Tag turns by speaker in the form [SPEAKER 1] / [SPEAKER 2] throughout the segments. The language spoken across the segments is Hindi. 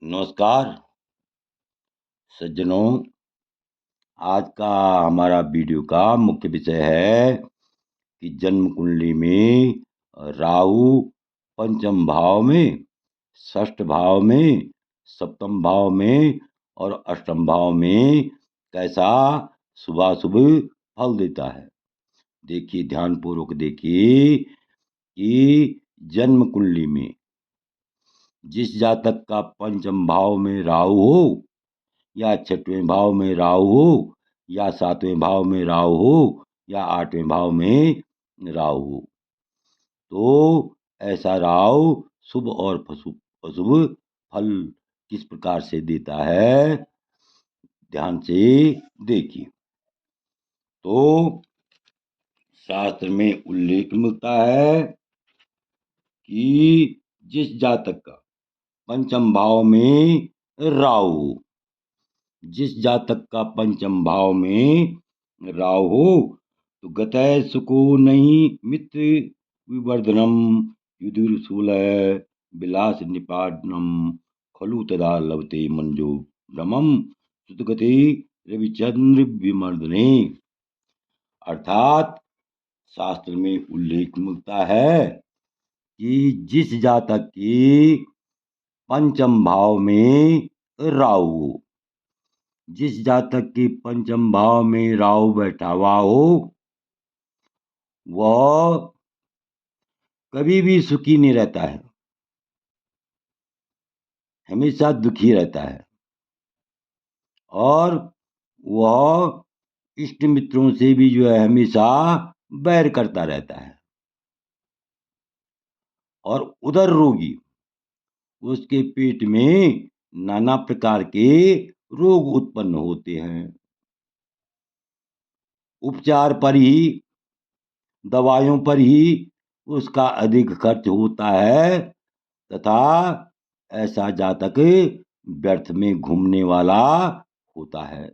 [SPEAKER 1] नमस्कार सज्जनों। आज का हमारा वीडियो का मुख्य विषय है कि जन्म कुंडली में राहु पंचम भाव में, षष्ठ भाव में, सप्तम भाव में और अष्टम भाव में कैसा शुभाशुभ फल देता है। देखिए, ध्यानपूर्वक देखिए कि जन्म कुंडली में जिस जातक का पंचम भाव में राहु हो या छठवें भाव में राहु हो या सातवें भाव में राहु हो या आठवें भाव में राहु हो, तो ऐसा राहु शुभ और अशुभ फल किस प्रकार से देता है, ध्यान से देखिए। तो शास्त्र में उल्लेख मिलता है कि जिस जातक का पंचम भाव में राहु हो, जिस जातक का पंचम भाव में राहु हो, तो गतय सुको नहीं मित्र विवर्धनम युधिर्शूल विलास निपाटनम खलु तदा लभते मंजो भ्रमम सुतगति रविचंद्र विमर्दने। अर्थात शास्त्र में उल्लेख मिलता है कि जिस जातक की पंचम भाव में राहु हो, जिस जातक के पंचम भाव में राहु बैठा हुआ हो, वह कभी भी सुखी नहीं रहता है, हमेशा दुखी रहता है और वह इष्ट मित्रों से भी हमेशा बैर करता रहता है और उदर रोगी, उसके पेट में नाना प्रकार के रोग उत्पन्न होते हैं। उपचार पर ही, दवाइयों पर ही उसका अधिक खर्च होता है तथा ऐसा जातक व्यर्थ में घूमने वाला होता है,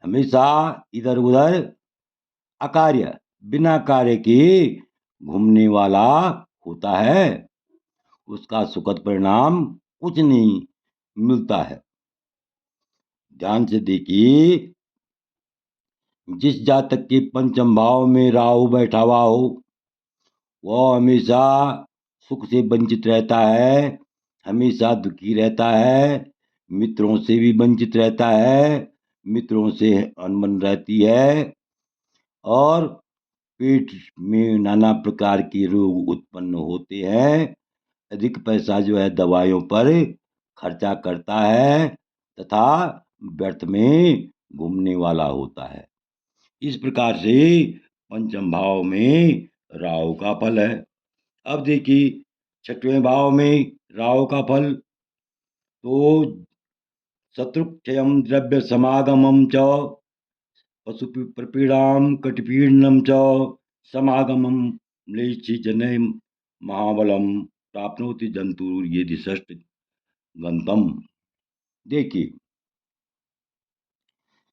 [SPEAKER 1] हमेशा इधर उधर अकार्य बिना कार्य के घूमने वाला होता है, उसका सुखद परिणाम कुछ नहीं मिलता है। ध्यान से देखिए, जिस जातक के पंचम भाव में राहु बैठा हुआ हो, वह हमेशा सुख से वंचित रहता है, हमेशा दुखी रहता है, मित्रों से भी वंचित रहता है, मित्रों से अनबन रहती है और पेट में नाना प्रकार के रोग उत्पन्न होते हैं। अधिक पैसा दवाइयों पर खर्चा करता है तथा व्यर्थ में घूमने वाला होता है। इस प्रकार से पंचम भाव में राहु का फल है। अब देखिए, छठवें भाव में राहु का फल, तो शत्रुक्षयम द्रव्य समागमम च पशु प्रपीड़ाम कटिपीडनम च समागमम म्लेच्छी जने महाबलम प्राप्नोति जंतु यदि षष्ठ गंतम। देखिए,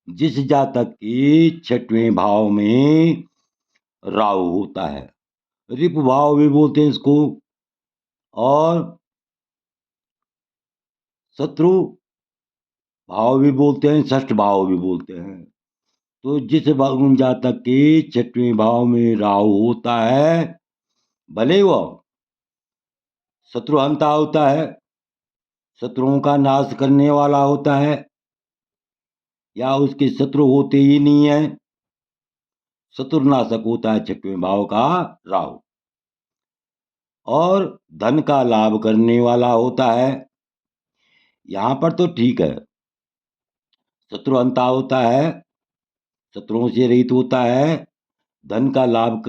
[SPEAKER 1] जिस जातक के छठवें भाव में राहु होता है, रिपु भाव भी बोलते हैं इसको और शत्रु भाव भी बोलते हैं, षष्ठ भाव भी बोलते हैं। तो जिस जातक के छठवें भाव में राहु होता है, भले वह शत्रुहंता होता है, शत्रुओं का नाश करने वाला होता है, या उसके शत्रु होते ही नहीं है, शत्रुनाशक होता है छठवें भाव का राहु, और धन का लाभ करने वाला होता है। यहाँ पर तो ठीक है, शत्रुहंता होता है, शत्रुओं से रहित होता है, धन का लाभ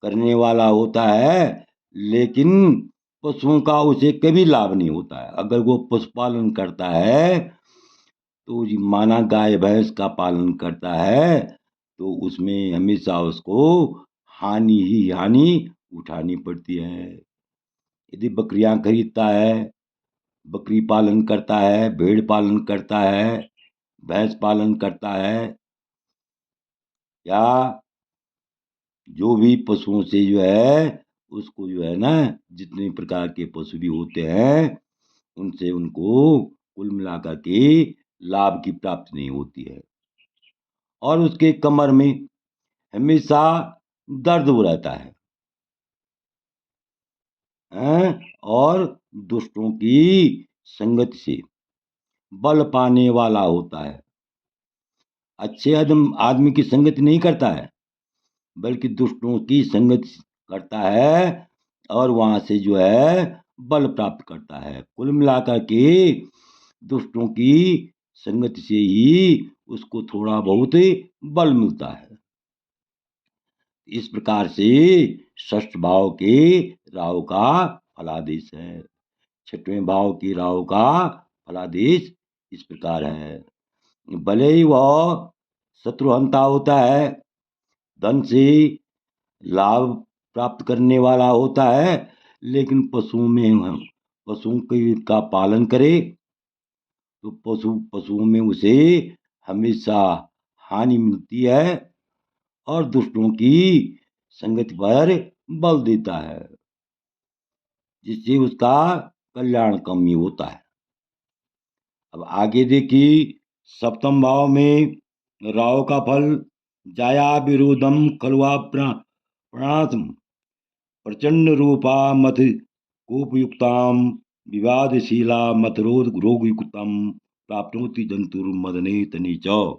[SPEAKER 1] करने वाला होता है, लेकिन पशुओं का उसे कभी लाभ नहीं होता है। अगर वो पशुपालन करता है, तो माना गाय भैंस का पालन करता है, तो उसमें हमेशा उसको हानि ही हानि उठानी पड़ती है। यदि बकरियां खरीदता है, बकरी पालन करता है, भेड़ पालन करता है, भैंस पालन करता है, या जो भी पशुओं से उसको जो है ना, जितने प्रकार के पशु भी होते हैं उनसे उनको कुल मिलाकर के लाभ की प्राप्ति नहीं होती है। और उसके कमर में हमेशा दर्द हो रहता है, हैं? और दुष्टों की संगत से बल पाने वाला होता है। अच्छे आदमी की संगत नहीं करता है, बल्कि दुष्टों की संगत करता है और वहां से जो है बल प्राप्त करता है। कुल मिलाकर के दुष्टों की संगत से ही उसको थोड़ा बहुत बल मिलता है। इस प्रकार से षष्ठ भाव के राहु का फलादेश है। छठवें भाव की राहु का फलादेश इस प्रकार है। भले ही वह शत्रुहंता होता है, धन से लाभ प्राप्त करने वाला होता है, लेकिन पशुओं का पालन करे तो पशुओं में उसे हमेशा हानि मिलती है और दुष्टों की संगति पर बल देता है, जिससे उसका कल्याण कम ही होता है। अब आगे देखिए, सप्तम भाव में राहु का फल जाया विरोधम खलवा प्रणातम प्रचंड रूपा मत कोपयुक्ताम विवादशीला मत रोगयुक्तम प्राप्नोति जंतुर्मदने तनी च।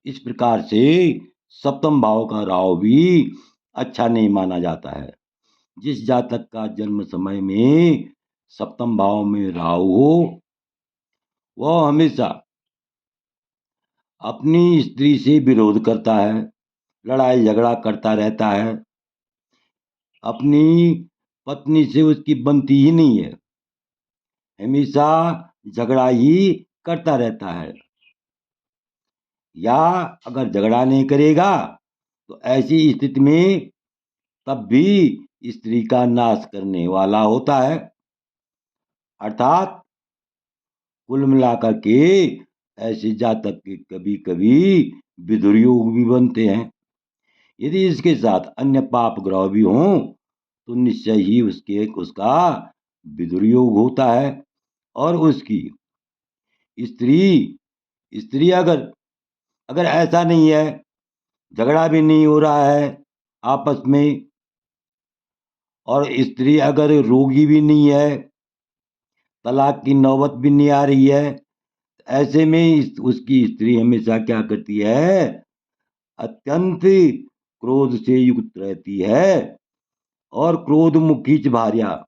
[SPEAKER 1] इस प्रकार से सप्तम भाव का राहु भी अच्छा नहीं माना जाता है। जिस जातक का जन्म समय में सप्तम भाव में राहु हो, वह हमेशा अपनी स्त्री से विरोध करता है, लड़ाई झगड़ा करता रहता है, अपनी पत्नी से उसकी बनती ही नहीं है, हमेशा झगड़ा ही करता रहता है। या अगर झगड़ा नहीं करेगा तो ऐसी स्थिति में तब भी स्त्री का नाश करने वाला होता है। अर्थात कुल मिलाकर के ऐसे जातक के कभी कभी विदुर्योग भी बनते हैं। यदि इसके साथ अन्य पाप ग्रह भी हों तो निश्चय ही उसका विदुर्योग होता है। और उसकी स्त्री स्त्री अगर अगर ऐसा नहीं है, झगड़ा भी नहीं हो रहा है आपस में, और स्त्री अगर रोगी भी नहीं है, तलाक की नौबत भी नहीं आ रही है, ऐसे में उसकी स्त्री हमेशा क्या करती है, अत्यंत क्रोध से युक्त रहती है। और क्रोध मुखी भार्या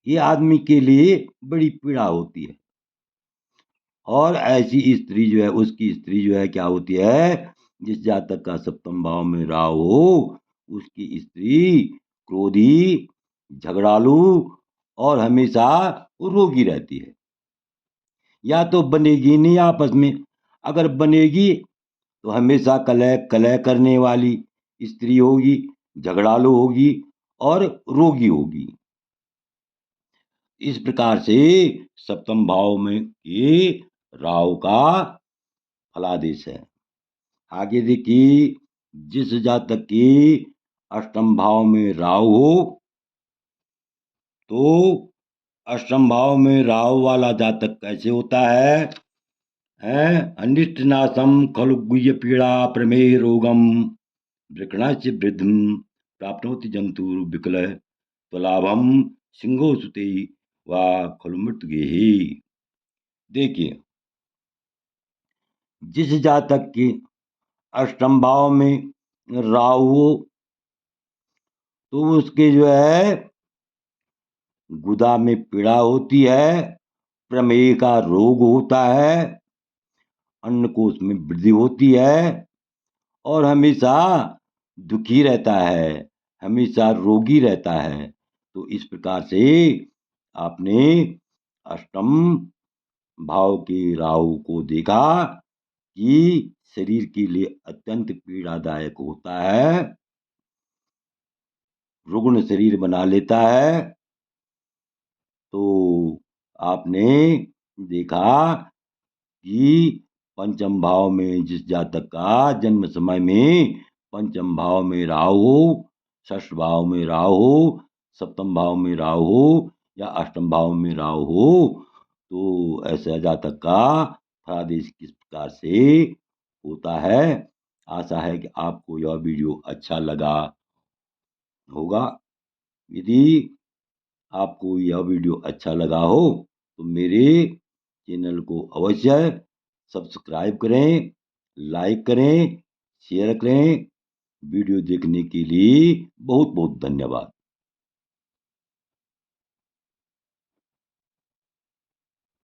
[SPEAKER 1] ये आदमी के लिए बड़ी पीड़ा होती है। और ऐसी स्त्री जो है, उसकी स्त्री जो है क्या होती है, जिस जातक का सप्तम भाव में राहु हो, उसकी स्त्री क्रोधी, झगड़ालू और हमेशा रोगी रहती है। या तो बनेगी नहीं आपस में, अगर बनेगी तो हमेशा कलह कलह करने वाली स्त्री होगी, झगड़ालू होगी और रोगी होगी। इस प्रकार से सप्तम भाव में ये राहु का फलादेश है। आगे देखिए, जिस जातक की अष्टम भाव में राहु हो, तो अष्टम भाव में राहु वाला जातक कैसे होता है? अनिष्ट नाशम खलु गुह्य पीड़ा प्रमेय रोगम वृकणाच वृद्धम प्राप्नोति जंतुर विकल त्वलाभम सिंहो सुते व खलु मृत्युगेहि। देखिए, जिस जातक के अष्टम भाव में राहु हो, तो उसके जो है गुदा में पीड़ा होती है, प्रमेह का रोग होता है, अन्नकोश में वृद्धि होती है और हमेशा दुखी रहता है, हमेशा रोगी रहता है। तो इस प्रकार से आपने अष्टम भाव के राहु को देखा कि शरीर के लिए अत्यंत पीड़ादायक होता है, रुग्ण शरीर बना लेता है। तो आपने देखा कि पंचम भाव में जिस जातक का जन्म समय में पंचम भाव में राहु हो, षष्ठ भाव में राहु, सप्तम भाव में राहु या अष्टम भाव में राहु हो तो ऐसे जातक का फलादेश किस प्रकार से होता है। आशा है कि आपको यह वीडियो अच्छा लगा होगा। यदि आपको यह वीडियो अच्छा लगा हो तो मेरे चैनल को अवश्य सब्सक्राइब करें, लाइक करें, शेयर करें। वीडियो देखने के लिए बहुत बहुत धन्यवाद।